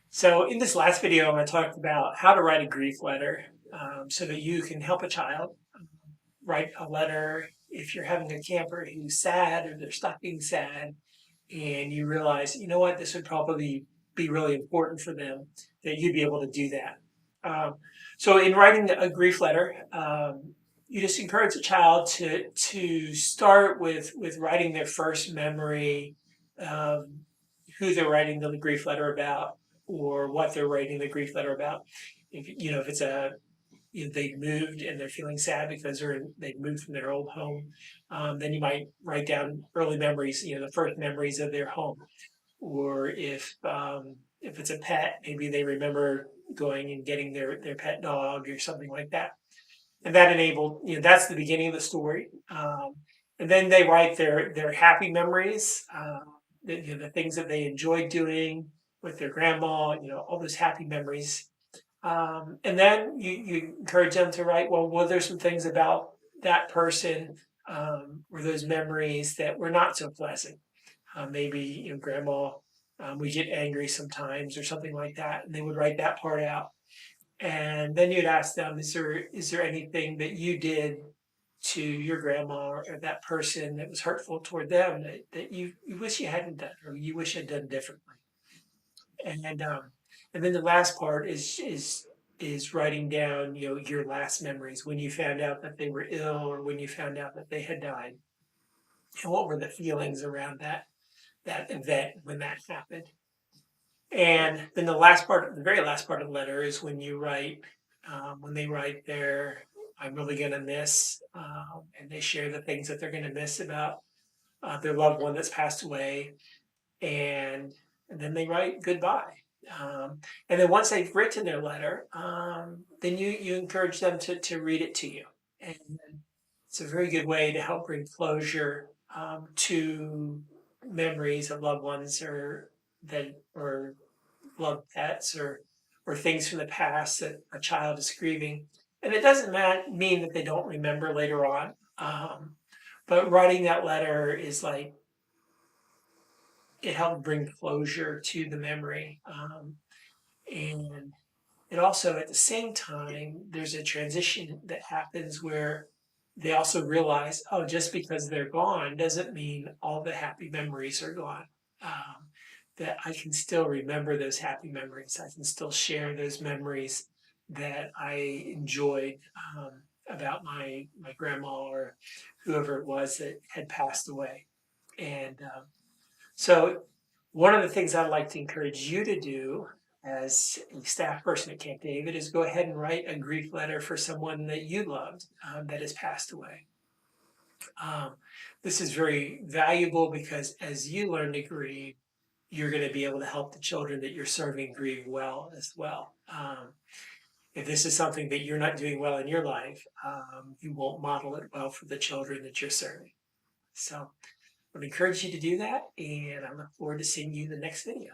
So in this last video, I talked about how to write a grief letter so that you can help a child write a letter if you're having a camper who's sad or they're stuck being sad, and you realize, you know what, this would probably be really important for them, that you'd be able to do that. Um, so in writing a grief letter, you just encourage a child to start with writing their first memory, um, who they're writing the grief letter about, or what they're writing the grief letter about. If it's they moved and they're feeling sad because they've moved from their old home, then you might write down early memories, the first memories of their home. Or if it's a pet, maybe they remember going and getting their pet dog or something like that. And that enabled, that's the beginning of the story. And then they write their happy memories, the things that they enjoyed doing with their grandma, all those happy memories. And then you encourage them to write, well, were there some things about that person, or those memories that were not so pleasant? Maybe, grandma, we get angry sometimes or something like that, and they would write that part out. And then you'd ask them, is there anything that you did to your grandma or that person that was hurtful toward them that you wish you hadn't done or you wish had done differently? And then the last part is writing down, your last memories when you found out that they were ill or when you found out that they had died, and what were the feelings around that event when that happened. And then the very last part of the letter is when they write their "I'm really gonna miss," and they share the things that they're gonna miss about their loved one that's passed away, and and then they write goodbye. And then once they've written their letter, then you encourage them to read it to you, and it's a very good way to help bring closure to memories of loved ones or loved pets or things from the past that a child is grieving. And it doesn't mean that they don't remember later on. But writing that letter is like it helped bring closure to the memory. And it also, at the same time, there's a transition that happens where they also realize, oh, just because they're gone doesn't mean all the happy memories are gone. Um, that I can still remember those happy memories. I can still share those memories that I enjoyed, about my grandma or whoever it was that had passed away. And so, one of the things I'd like to encourage you to do as a staff person at Camp David is go ahead and write a grief letter for someone that you loved, that has passed away. Um, this is very valuable because as you learn to grieve, you're going to be able to help the children that you're serving grieve well as well. If this is something that you're not doing well in your life, you won't model it well for the children that you're serving. So I would encourage you to do that, and I look forward to seeing you in the next video.